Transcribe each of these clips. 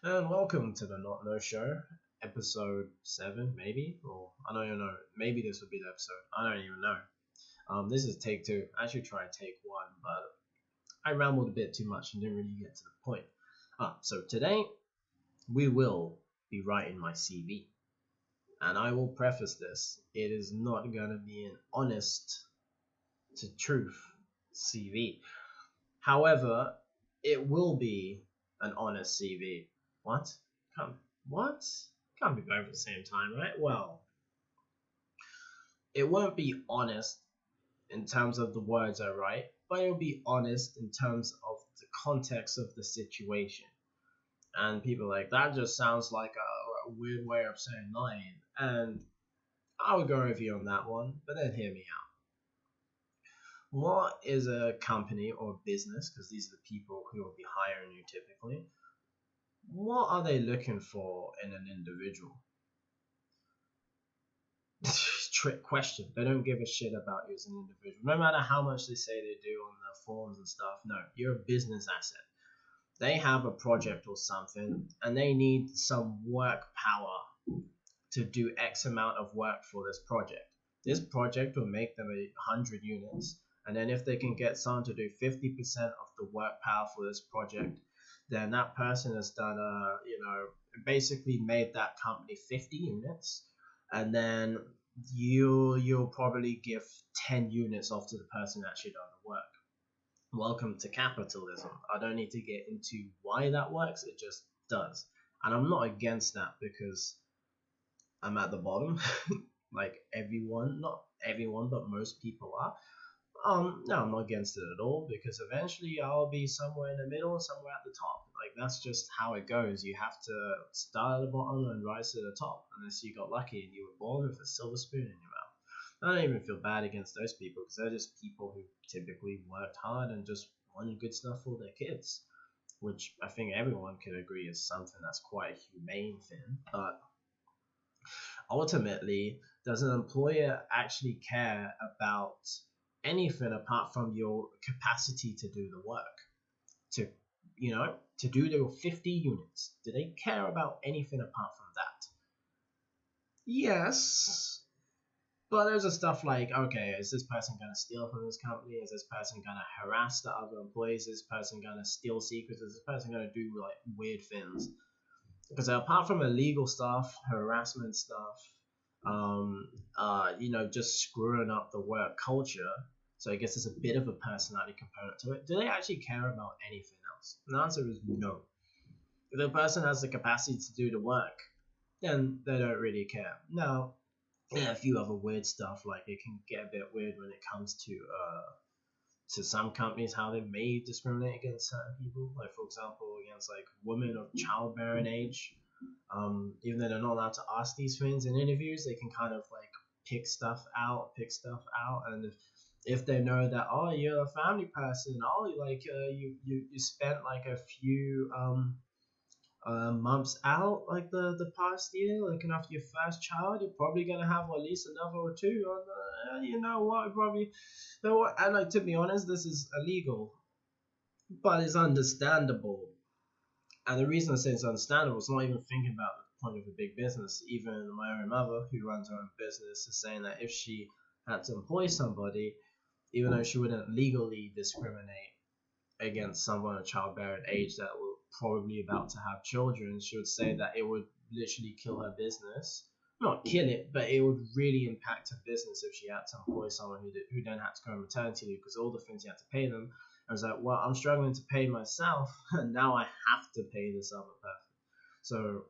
And welcome to the Not No Show, episode 7, maybe? Or I don't even know. Maybe this would be the episode. I don't even know. This is take 2. I should try take 1, but I rambled a bit too much and didn't really get to the point. So today, we will be writing my CV. And I will preface this it is not going to be an honest to truth CV. However, it will be an honest CV. What? Come, what? Can't be both at the same time, right? Well, it won't be honest in terms of the words I write, but it'll be honest in terms of the context of the situation. And people are like, that just sounds like a weird way of saying lying. And I will go with you on that one, but then hear me out. What is a company or business, because these are the people who will be hiring you typically, what are they looking for in an individual? Trick question. They don't give a shit about you as an individual. No matter how much they say they do on the forums and stuff, no, you're a business asset. They have a project or something and they need some work power to do X amount of work for this project. This project will make them 100 units, and then if they can get someone to do 50% of the work power for this project, then that person has done basically made that company 50 units, and then you'll probably give 10 units off to the person who actually done the work. Welcome to capitalism. I don't need to get into why that works, it just does. And I'm not against that because I'm at the bottom, like everyone, not everyone, but most people are. No, I'm not against it at all because eventually I'll be somewhere in the middle, somewhere at the top. Like that's just how it goes. You have to start at the bottom and rise to the top, unless you got lucky and you were born with a silver spoon in your mouth. I don't even feel bad against those people because they're just people who typically worked hard and just wanted good stuff for their kids, which I think everyone could agree is something that's quite a humane thing. But ultimately, does an employer actually care about anything apart from your capacity to do the work? To to do your 50 units. Do they care about anything apart from that? Yes. But there's a stuff like, okay, is this person gonna steal from this company? Is this person gonna harass the other employees? Is this person gonna steal secrets? Is this person gonna do like weird things? Because apart from illegal stuff, harassment stuff, just screwing up the work culture. So I guess there's a bit of a personality component to it. Do they actually care about anything else? And the answer is no. If the person has the capacity to do the work, then they don't really care. Now, yeah, a few other weird stuff, like it can get a bit weird when it comes to some companies how they may discriminate against certain people, like for example against like women of childbearing age. Even though they're not allowed to ask these things in interviews, they can kind of like pick stuff out, and if they know that, oh, you're a family person, oh, like you spent like a few months out like the past year looking after your first child, you're probably gonna have at least another or two on you know what, probably, you know what, and like to be honest, this is illegal, but it's understandable. And the reason I say it's understandable is not even thinking about the point of a big business. Even my own mother, who runs her own business, is saying that if she had to employ somebody, even though she wouldn't legally discriminate against someone of childbearing age that were probably about to have children, she would say that it would literally kill her business. Not kill it, but it would really impact her business if she had to employ someone who then had to go on maternity leave because all the things you had to pay them. I was like, well, I'm struggling to pay myself, and now I have to pay this other person. So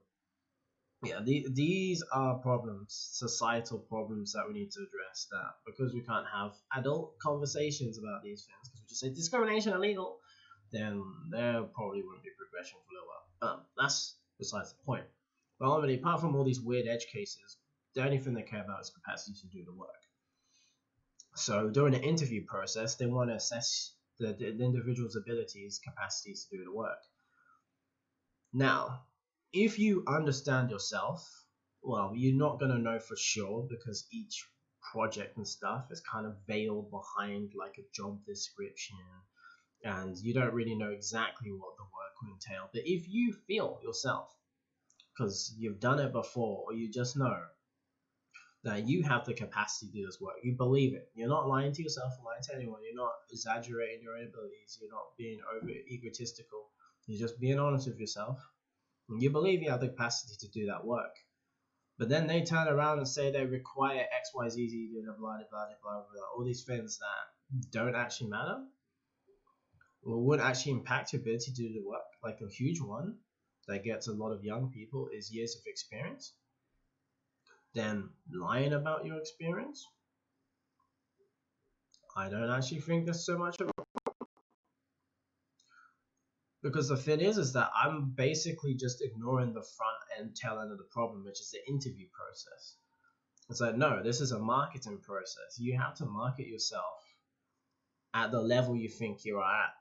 yeah, these are problems, societal problems that we need to address. That because we can't have adult conversations about these things because we just say discrimination illegal, then there probably won't be progression for a little while. That's besides the point. But ultimately, apart from all these weird edge cases, the only thing they care about is capacity to do the work. So during the interview process, they want to assess the individual's abilities, capacities to do the work. Now, if you understand yourself, well, you're not going to know for sure because each project and stuff is kind of veiled behind like a job description and you don't really know exactly what the work will entail. But if you feel yourself, because you've done it before, or you just know that you have the capacity to do this work, you believe it. You're not lying to yourself or lying to anyone. You're not exaggerating your own abilities. You're not being over egotistical. You're just being honest with yourself. And you believe you have the capacity to do that work. But then they turn around and say they require X, Y, Z, blah, blah, blah, blah, blah, all these things that don't actually matter or would actually impact your ability to do the work. Like a huge one that gets a lot of young people is years of experience. Then lying about your experience, I don't actually think there's so much of it. Because the thing is that I'm basically just ignoring the front and tail end of the problem, which is the interview process. It's like, no, this is a marketing process. You have to market yourself at the level you think you are at.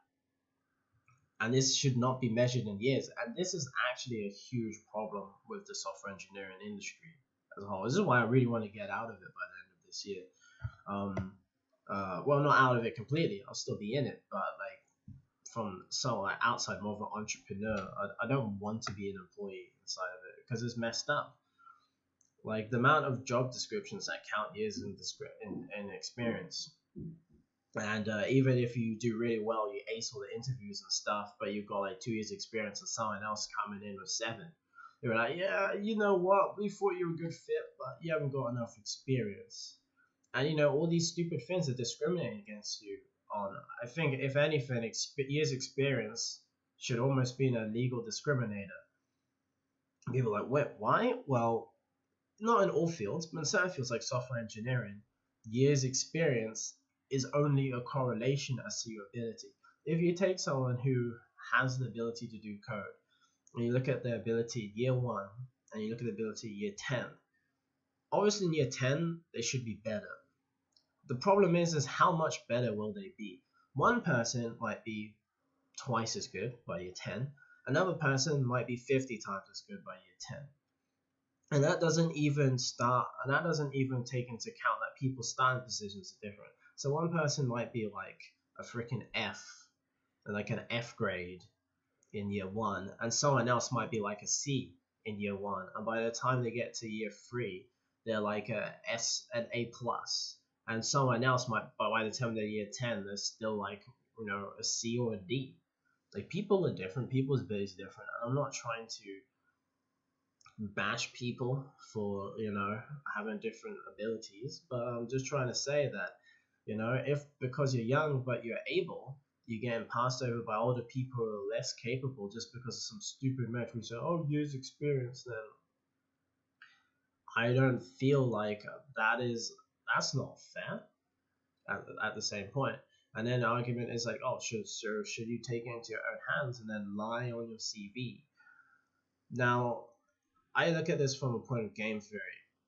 And this should not be measured in years. And this is actually a huge problem with the software engineering industry as a whole. This is why I really want to get out of it by the end of this year. Well, not out of it completely. I'll still be in it, but like from someone outside, more of an entrepreneur. I don't want to be an employee inside of it because it's messed up. Like the amount of job descriptions that count years in experience. And even if you do really well, you ace all the interviews and stuff, but you've got like 2 years experience and someone else coming in with 7. You're like, yeah, you know what? We thought you were a good fit, but you haven't got enough experience. And all these stupid things are discriminating against you on. I think if anything, years experience should almost be a legal discriminator. People are like, wait, why? Well, not in all fields, but in certain fields like software engineering, years experience is only a correlation as to your ability. If you take someone who has the ability to do code, and you look at their ability year 1, and you look at the ability year 10, obviously in year 10, they should be better. The problem is how much better will they be? One person might be twice as good by year 10. Another person might be 50 times as good by year 10. And that doesn't even take into account that people's starting positions are different. So one person might be like a freaking F, like an F grade in year 1, and someone else might be like a C in year 1, and by the time they get to year 3, they're like an A plus, and someone else might, by the time they're year 10, they're still like a C or a D. Like people are different, people's abilities are different, and I'm not trying to bash people for having different abilities, but I'm just trying to say that if because you're young but you're able, you're getting passed over by older people who are less capable just because of some stupid metric. We say, oh, years experience, then I don't feel like that's not fair at the same point. And then the argument is like, oh, should you take it into your own hands and then lie on your CV? Now, I look at this from a point of game theory.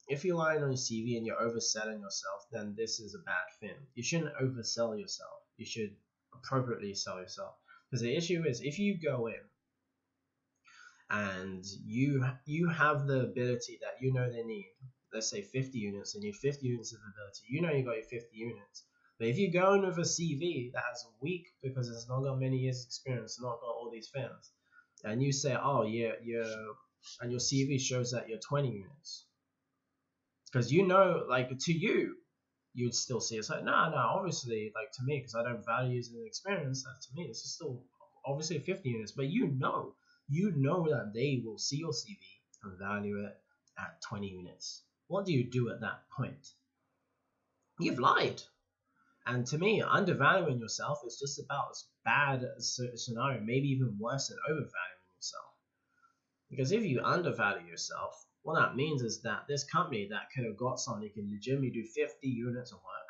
If you're lying on your CV and you're overselling yourself, then this is a bad thing. You shouldn't oversell yourself. You should appropriately sell yourself. Because the issue is, if you go in and you have the ability that they need, let's say 50 units, and you have 50 units of ability, you got your 50 units. But if you go in with a CV that has weak because it's not got many years experience, not got all these things, and you say, oh, yeah, and your CV shows that you're 20 units. Because like to you, you'd still see it's like, no, obviously, like to me, because I don't value using experience, that to me, this is still obviously 50 units. But you know that they will see your CV and value it at 20 units. What do you do at that point? You've lied. And to me, undervaluing yourself is just about as bad as a scenario, maybe even worse than overvaluing yourself. Because if you undervalue yourself, what that means is that this company that could have got someone who can legitimately do 50 units of work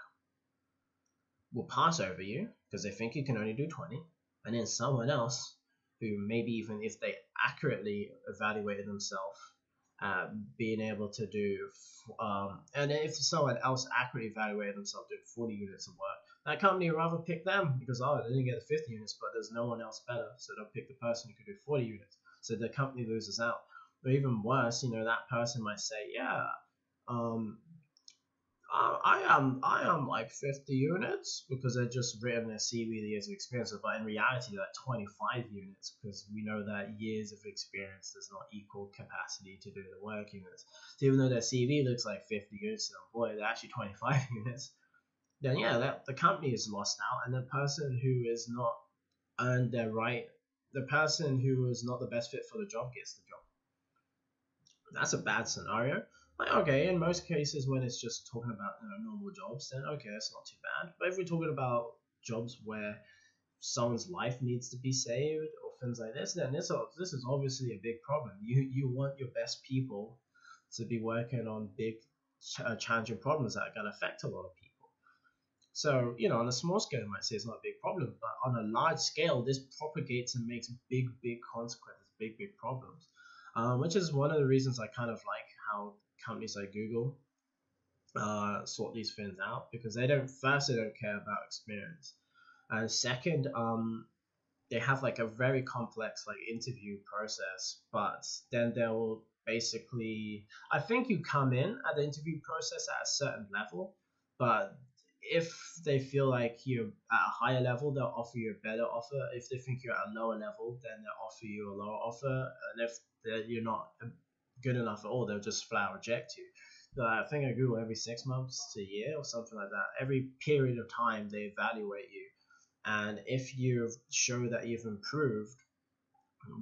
will pass over you because they think you can only do 20, and then someone else who maybe even if they accurately evaluated themselves, being able to do, and if someone else accurately evaluated themselves doing 40 units of work, that company would rather pick them because they didn't get the 50 units, but there's no one else better, so they'll pick the person who could do 40 units. So the company loses out. Or even worse, that person might say, yeah, I am like 50 units because they're just written in their CV the years of experience, but in reality they're like 25 units because we know that years of experience does not equal capacity to do the work units. So even though their CV looks like 50 units to an employee, they're actually 25 units. Then yeah, that the company is lost out, and the person who is not earned their right, the person who is not the best fit for the job gets the job. That's a bad scenario. Like, okay, in most cases, when it's just talking about normal jobs, then okay, that's not too bad. But if we're talking about jobs where someone's life needs to be saved or things like this, then this is obviously a big problem. You want your best people to be working on big, challenging problems that are going to affect a lot of people. So, on a small scale, you might say it's not a big problem, but on a large scale, this propagates and makes big, big consequences, big, big problems. Which is one of the reasons I kind of like how companies like Google sort these things out, because they don't care about experience, and second, they have like a very complex like interview process, but then they'll basically, I think you come in at the interview process at a certain level, but if they feel like you're at a higher level, they'll offer you a better offer. If they think you're at a lower level, then they'll offer you a lower offer, and if you're not good enough at all, they'll just flat reject you. So I think I Google every 6 months to a year or something like that. Every period of time they evaluate you, and if you show that you've improved,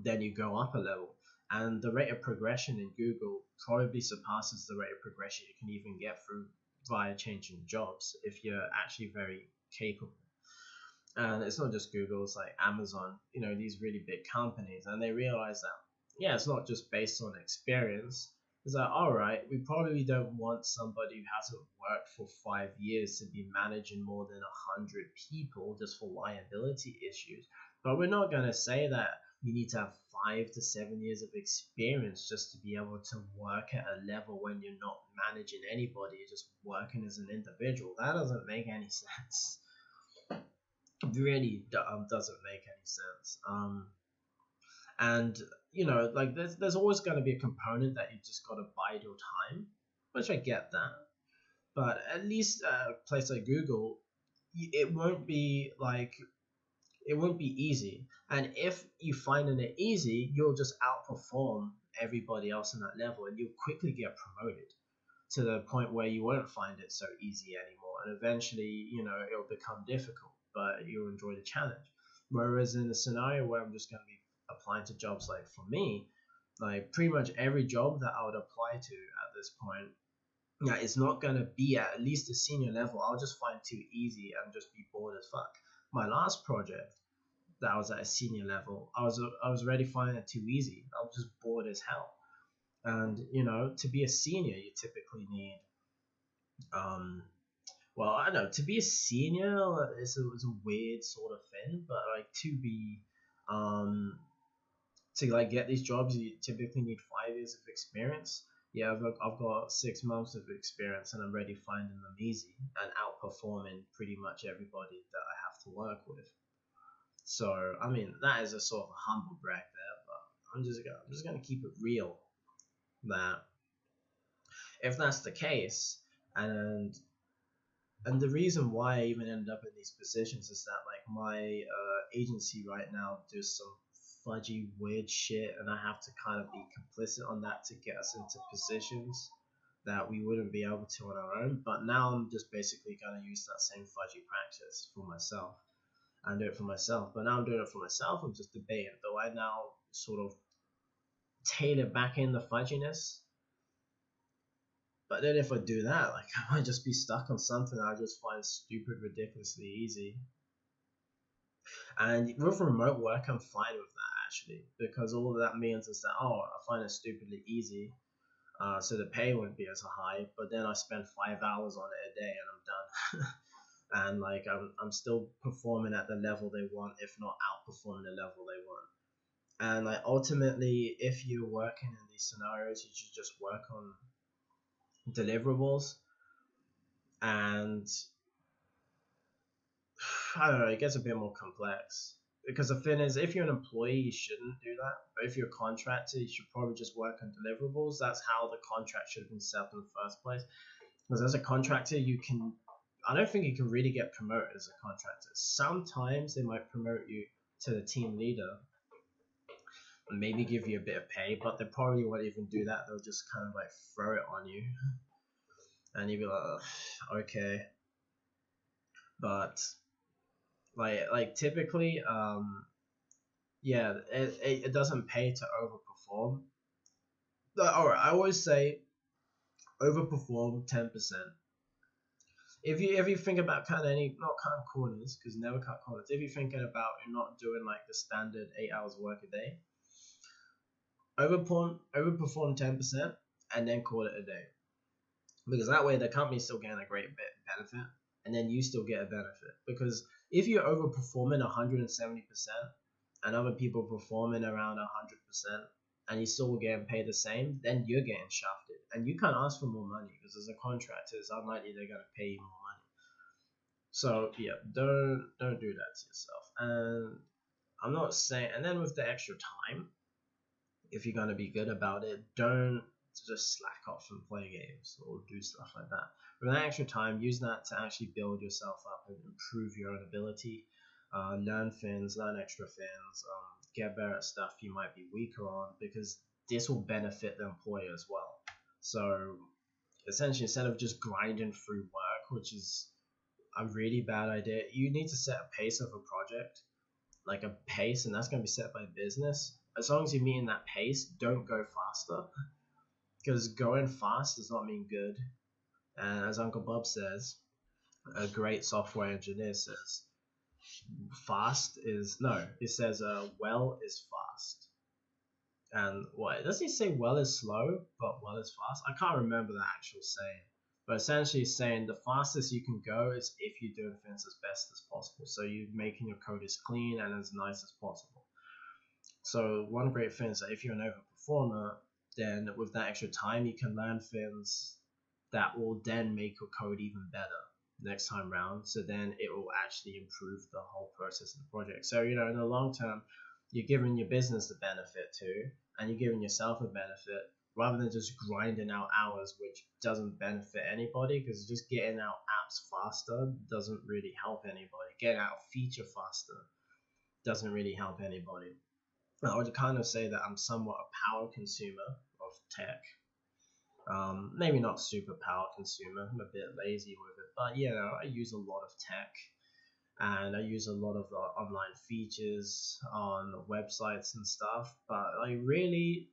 then you go up a level. And the rate of progression in Google probably surpasses the rate of progression you can even get through via changing jobs if you're actually very capable. And it's not just Google, it's like Amazon, these really big companies, and they realize that, yeah, it's not just based on experience. It's like, all right, we probably don't want somebody who hasn't worked for 5 years to be managing more than 100 people just for liability issues. But we're not going to say that you need to have 5 to 7 years of experience just to be able to work at a level when you're not managing anybody, you're just working as an individual. That doesn't make any sense. It really doesn't make any sense. And like there's always going to be a component that you just got to bide your time, which I get that. But at least a place like Google, it won't be like it won't be easy. And if you find it easy, you'll just outperform everybody else in that level, and you'll quickly get promoted to the point where you won't find it so easy anymore, and eventually it'll become difficult, but you'll enjoy the challenge. Whereas in a scenario where I'm just going to be applying to jobs, like for me, like pretty much every job that I would apply to at this point, yeah, it's not going to be at least a senior level. I'll just find too easy and just be bored as fuck. My last project that was at a senior level, I was already finding it too easy. I was just bored as hell. And to be a senior, you typically need well, I don't know, to be a senior is a weird sort of thing, but like um to like get these jobs, you typically need 5 years of experience. Yeah, I've got 6 months of experience, and I'm already finding them easy and outperforming pretty much everybody that I have to work with. So I mean, that is a sort of a humble brag there, but I'm just gonna keep it real that if that's the case, and the reason why I even ended up in these positions is that like my agency right now does some fudgy weird shit, and I have to kind of be complicit on that to get us into positions that we wouldn't be able to on our own. But now I'm just basically gonna use that same fudgy practice for myself and do it for myself. But now I'm doing it for myself. I'm just debating, do I now sort of tailor back in the fudginess? But then if I do that, like I might just be stuck on something I just find stupid, ridiculously easy. And with remote work, I'm fine with that actually, because all that means is that, oh, I find it stupidly easy, so the pay won't be as high, but then I spend 5 hours on it a day and I'm done. And like I'm still performing at the level they want, if not outperforming the level they want. And like ultimately, if you're working in these scenarios, you should just work on deliverables. And I don't know, it gets a bit more complex. Because the thing is, if you're an employee, you shouldn't do that. But if you're a contractor, you should probably just work on deliverables. That's how the contract should have been set up in the first place. Because as a contractor, I don't think you can really get promoted as a contractor. Sometimes they might promote you to the team leader and maybe give you a bit of pay, but they probably won't even do that. They'll just kind of like throw it on you, and you'll be like, "Ugh, okay." But like typically, yeah, it doesn't pay to overperform. All right, I always say overperform 10%. If you think about kind of not cutting corners, because never cut corners. If you're thinking about you're not doing like the standard 8 hours work a day, overperform 10% and then call it a day, because that way the company's still getting a great benefit, and then you still get a benefit. Because if you're overperforming 170% and other people performing around 100%, and you still getting paid the same, then you're getting shafted, and you can't ask for more money because as a contractor, it's unlikely they're gonna pay you more money. So yeah, don't do that to yourself. And I'm not saying, and then with the extra time, if you're gonna be good about it, don't just slack off and play games or do stuff like that. With that extra time, use that to actually build yourself up and improve your own ability. Learn things, learn extra things, get better at stuff you might be weaker on, because this will benefit the employer as well. So essentially, instead of just grinding through work, which is a really bad idea, you need to set a pace of a project, like a pace, and that's going to be set by business. As long as you're meeting that pace, don't go faster, because going fast does not mean good. And as Uncle Bob says, a great software engineer says, fast is no. It says, well is fast. And what does he say? Well is slow, but well is fast. I can't remember the actual saying, but essentially it's saying the fastest you can go is if you're doing things as best as possible. So you're making your code as clean and as nice as possible. So one great thing is that if you're an overperformer, then with that extra time, you can learn things that will then make your code even better next time round. So then it will actually improve the whole process of the project. So, in the long term, you're giving your business the benefit too, and you're giving yourself a benefit, rather than just grinding out hours, which doesn't benefit anybody, because just getting out apps faster doesn't really help anybody. Getting out a feature faster doesn't really help anybody. I would kind of say that I'm somewhat a power consumer of tech. Maybe not super power consumer. I'm a bit lazy with it, but I use a lot of tech, and I use a lot of the online features on websites and stuff. But I really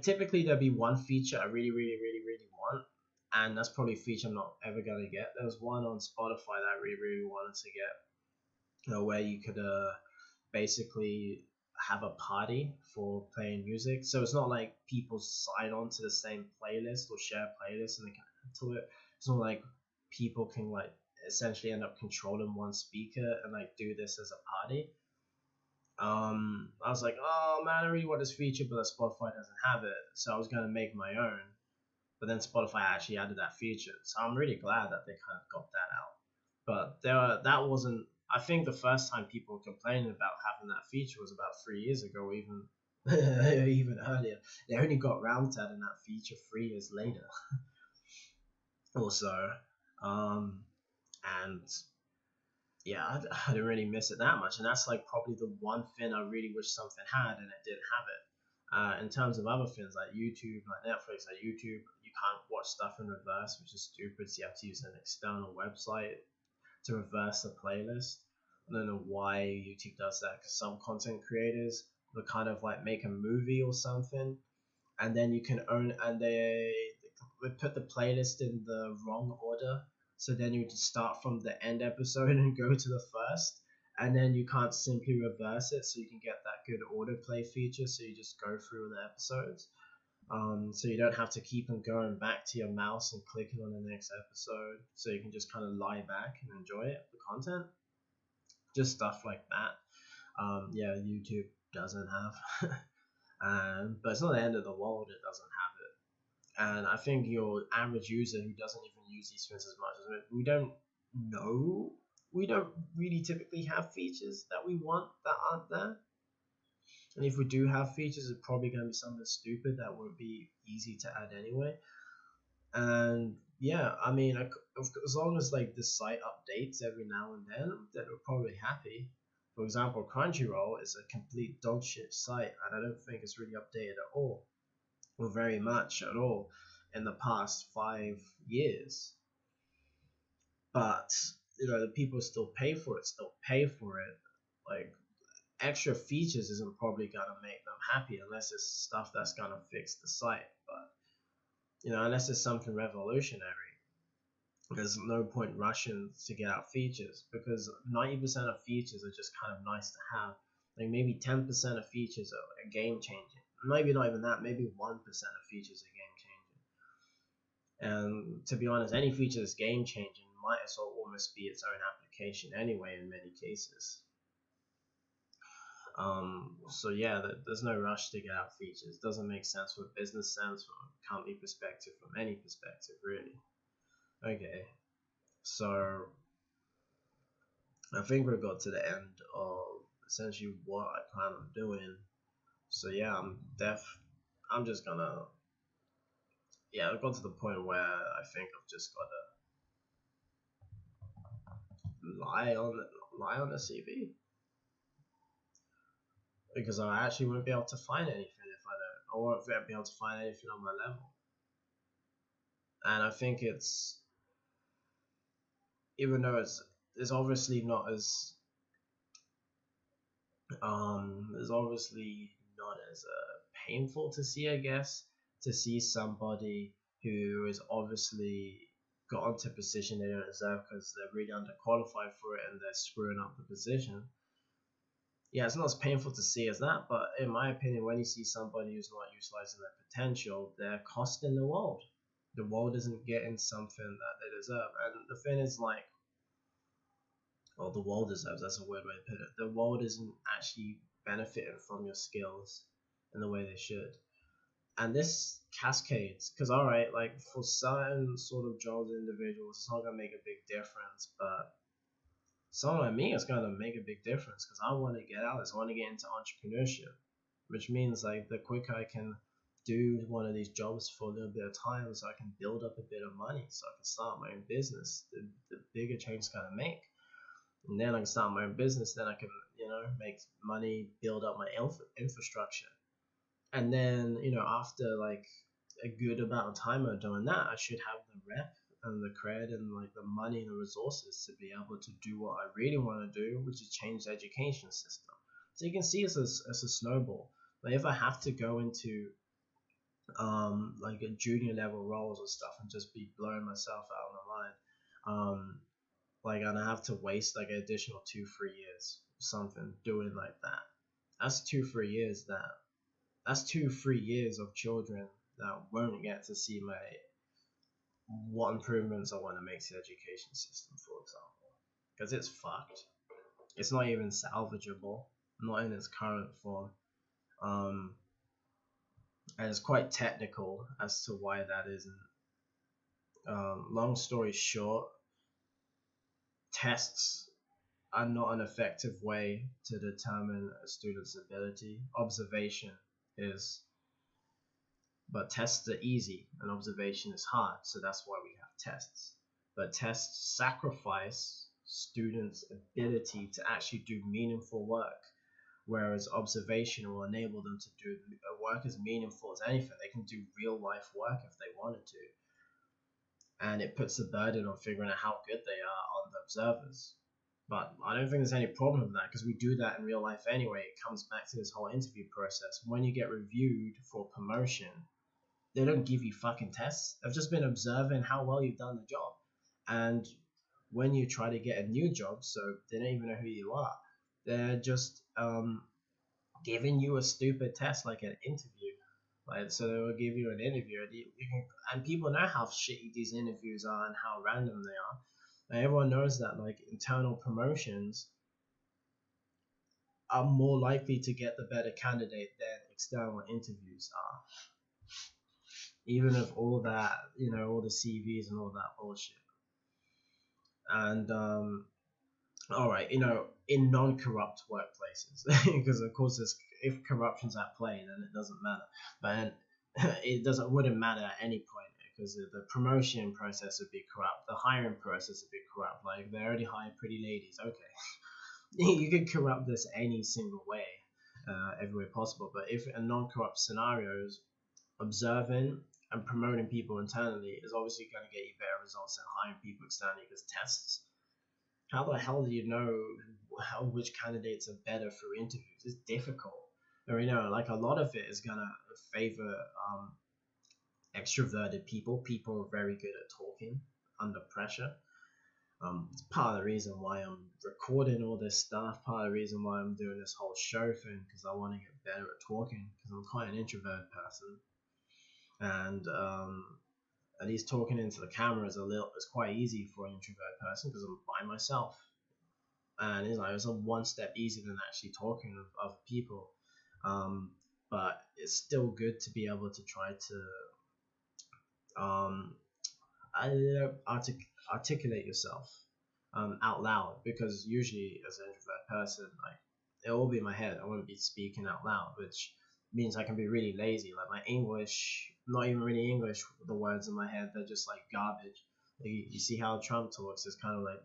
typically there'll be one feature I really, really, really, really want, and that's probably a feature I'm not ever gonna get. There was one on Spotify that I really, really wanted to get, where you could basically have a party for playing music. So it's not like people sign on to the same playlist or share playlists and they can add to it. It's not like people can essentially end up controlling one speaker and do this as a party. I was like, oh man, I really want this feature, but Spotify doesn't have it. So I was gonna make my own, but then Spotify actually added that feature. So I'm really glad that they kind of got that out. But that wasn't. I think the first time people were complaining about having that feature was about 3 years ago, or even even earlier. They only got round to adding that feature 3 years later. Also, and yeah, I didn't really miss it that much, and that's probably the one thing I really wish something had, and it didn't have it. In terms of other things like YouTube, like Netflix, like YouTube, you can't watch stuff in reverse, which is stupid. So you have to use an external website to reverse the playlist. I don't know why YouTube does that, because some content creators will kind of make a movie or something, and then you can own, and they put the playlist in the wrong order. So then you just start from the end episode and go to the first, and then you can't simply reverse it, so you can get that good autoplay feature. So you just go through the episodes. So you don't have to keep on going back to your mouse and clicking on the next episode. So you can just kind of lie back and enjoy it, the content. Just stuff like that. YouTube doesn't have. But it's not the end of the world, it doesn't have it. And I think your average user who doesn't even use these things as much, we don't know. We don't really typically have features that we want that aren't there. And if we do have features, it's probably going to be something stupid that won't be easy to add anyway. And yeah, I mean, as long as like the site updates every now and then we're probably happy. For example, Crunchyroll is a complete dog shit site, and I don't think it's really updated at all, or very much at all, in the past 5 years. But the people still pay for it, still pay for it. Like, extra features isn't probably gonna make them happy unless it's stuff that's gonna fix the site. But unless it's something revolutionary, there's no point rushing to get out features because 90% of features are just kind of nice to have. Like maybe 10% of features are game changing. Maybe not even that. Maybe 1% of features are game changing. And to be honest, any feature that's game changing might as well almost be its own application anyway in many cases. So yeah, there's no rush to get out features. It doesn't make sense from a business sense, from a company perspective, from any perspective really. Okay, so I think we got to the end of essentially what I plan on doing. So yeah, I'm just gonna yeah. I got to the point where I think I've just gotta lie on the CV because I actually won't be able to find anything if I don't. I won't be able to find anything on my level. And I think even though it's obviously not painful to see, I guess, to see somebody who is obviously got into a position they don't deserve because they're really underqualified for it and they're screwing up the position. Yeah, it's not as painful to see as that, but in my opinion, when you see somebody who's not utilizing their potential, they're costing the world. The world isn't getting something that they deserve. And the thing is, like, well, the world deserves, that's a weird way to put it. The world isn't actually benefiting from your skills in the way they should. And this cascades, because, all right, like, for certain sort of jobs and individuals, it's not going to make a big difference, but someone like me, it's going to make a big difference because I want to get out of this. I want to get into entrepreneurship, which means, like, the quicker I can do one of these jobs for a little bit of time so I can build up a bit of money so I can start my own business, the bigger change it's going to make. And then I can start my own business. Then I can, make money, build up my infrastructure. And then, after like a good amount of time of doing that, I should have the rep and the cred and like the money and the resources to be able to do what I really want to do, which is change the education system. So you can see it as a snowball. Like if I have to go into like a junior level roles or stuff and just be blowing myself out on the line, like and I have to waste like an additional 2-3 years something doing like that. That's 2-3 years that's 2-3 years of children that won't get to see what improvements I want to make to the education system, for example, because it's fucked. It's not even salvageable, not in its current form. And it's quite technical as to why that isn't. Long story short, tests are not an effective way to determine a student's ability. Observation is, but tests are easy and observation is hard, so that's why we have tests. But tests sacrifice students' ability to actually do meaningful work, whereas observation will enable them to do work as meaningful as anything. They can do real life work if they wanted to, and it puts the burden on figuring out how good they are on the observers. But I don't think there's any problem with that because we do that in real life anyway. It comes back to this whole interview process. When you get reviewed for promotion, they don't give you fucking tests. They've just been observing how well you've done the job. And when you try to get a new job, so they don't even know who you are, they're just giving you a stupid test like an interview. Like, so they will give you an interview, and people know how shitty these interviews are and how random they are. And everyone knows that like internal promotions are more likely to get the better candidate than external interviews are. Even if all that, all the CVs and all that bullshit. And all right, in non-corrupt workplaces, because of course, if corruption's at play, then it doesn't matter. But it wouldn't matter at any point because the promotion process would be corrupt, the hiring process would be corrupt. Like they already hire pretty ladies, okay. You could corrupt this any single way, every way possible. But if a non-corrupt scenario is observing and promoting people internally, is obviously going to get you better results than hiring people externally, because tests. How the hell do you know which candidates are better through interviews? It's difficult. And like a lot of it is gonna favor extroverted people. People are very good at talking under pressure. It's part of the reason why I'm recording all this stuff. Part of the reason why I'm doing this whole show thing, because I want to get better at talking. Because I'm quite an introverted person, and at least talking into the camera is quite easy for an introvert person because I'm by myself, and it's a one step easier than actually talking with other people. But it's still good to be able to try to articulate yourself out loud, because usually as an introvert person, like it'll all be in my head. I won't be speaking out loud, which means I can be really lazy. Like my English, not even really English, the words in my head, they're just like garbage. Like you see how Trump talks, is kind of like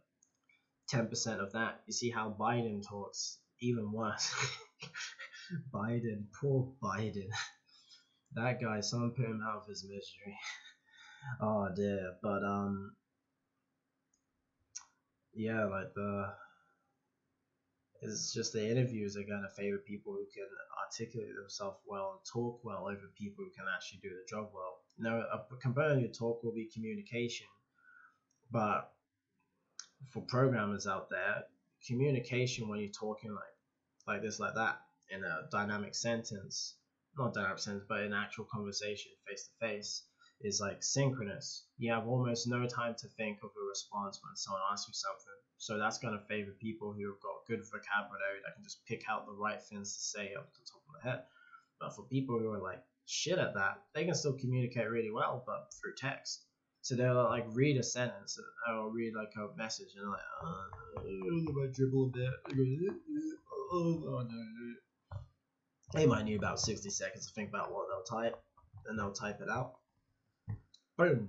10% of that. You see how Biden talks, even worse. Biden, poor Biden. That guy, someone put him out of his misery. Oh dear. But yeah, like it's just the interviews are gonna favor people who can articulate themselves well and talk well over people who can actually do the job well. Now, a component of your talk will be communication, but for programmers out there, communication when you're talking like this, like that, in a dynamic sentence, not dynamic sentence, but in actual conversation, face to face, is like synchronous. You have almost no time to think of a response when someone asks you something. So that's going to favor people who have got good vocabulary that can just pick out the right things to say off the top of their head. But for people who are like shit at that, they can still communicate really well, but through text. So they'll like read a sentence or read like a message and they're like, I might dribble a bit. Oh no. They might need about 60 seconds to think about what they'll type, and they'll type it out. Boom.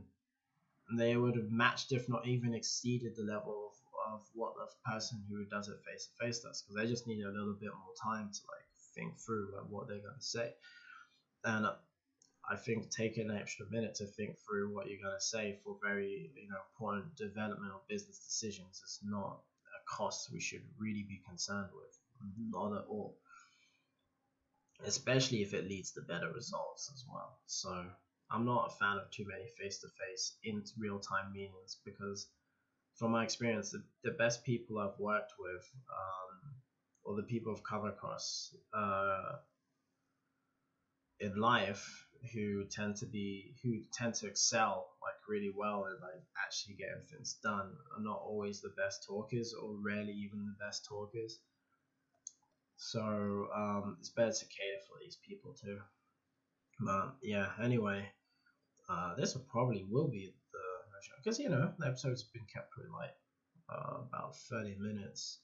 And they would have matched, if not even exceeded, the level of what the person who does it face to face does, because they just need a little bit more time to like think through like what they're going to say. And I think taking an extra minute to think through what you're going to say for very important developmental business decisions is not a cost we should really be concerned with. Not at all. Especially if it leads to better results as well. So I'm not a fan of too many face-to-face in real-time meetings, because from my experience, the best people I've worked with, or the people I've come across in life who tend to excel like really well and like actually getting things done, are not always the best talkers, or rarely even the best talkers. So it's better to cater for these people too. But yeah, anyway, this probably will be the show, because the episode's been kept pretty light, about 30 minutes.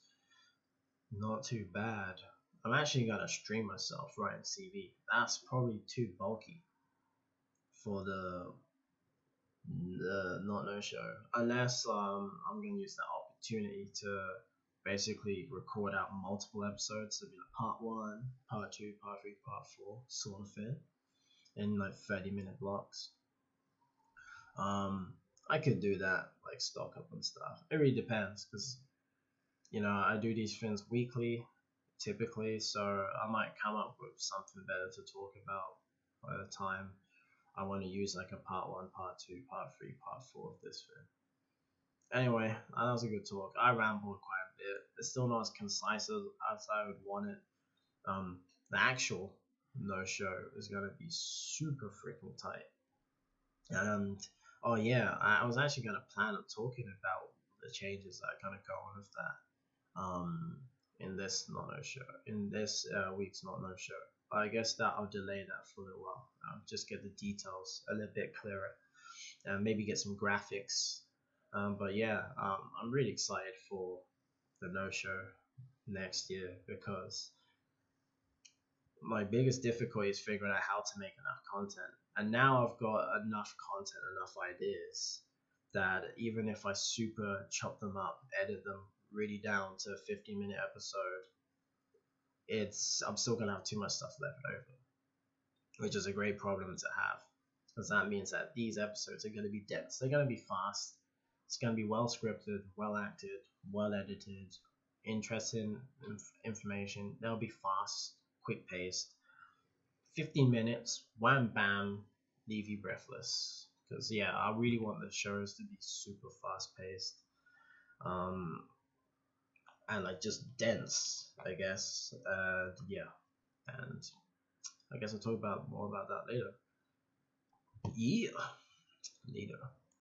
Not too bad. I'm actually gonna stream myself writing CV. That's probably too bulky for the not no show, unless I'm gonna use that opportunity to basically record out multiple episodes. So be like part 1, part 2, part 3, part 4, sort of thing, in like 30-minute blocks. I could do that, like stock up on stuff. It really depends, because I do these things weekly typically, so I might come up with something better to talk about by the time I want to use like a part 1, part 2, part 3, part 4 of this thing. Anyway, that was a good talk. I rambled quite a bit. It's still not as concise as I would want it. The actual no show is gonna be super freaking tight. And oh yeah, I was actually gonna plan on talking about the changes that are gonna go on with that. In this not no show, in this week's not no show. But I guess that I'll delay that for a little while. Just get the details a little bit clearer, and maybe get some graphics. But yeah, I'm really excited for the no show next year, because my biggest difficulty is figuring out how to make enough content. And now I've got enough content, enough ideas that even if I super chop them up, edit them really down to a 15-minute episode, I'm still gonna have too much stuff left over, which is a great problem to have, because that means that these episodes are gonna be dense. They're gonna be fast. It's gonna be well scripted, well acted, well edited, interesting information. They'll be fast, quick paced. 15 minutes, wham bam, leave you breathless. Because yeah, I really want the shows to be super fast paced, um, and like just dense, I guess. Yeah, and I guess I'll talk about more about that later. Yeah, later.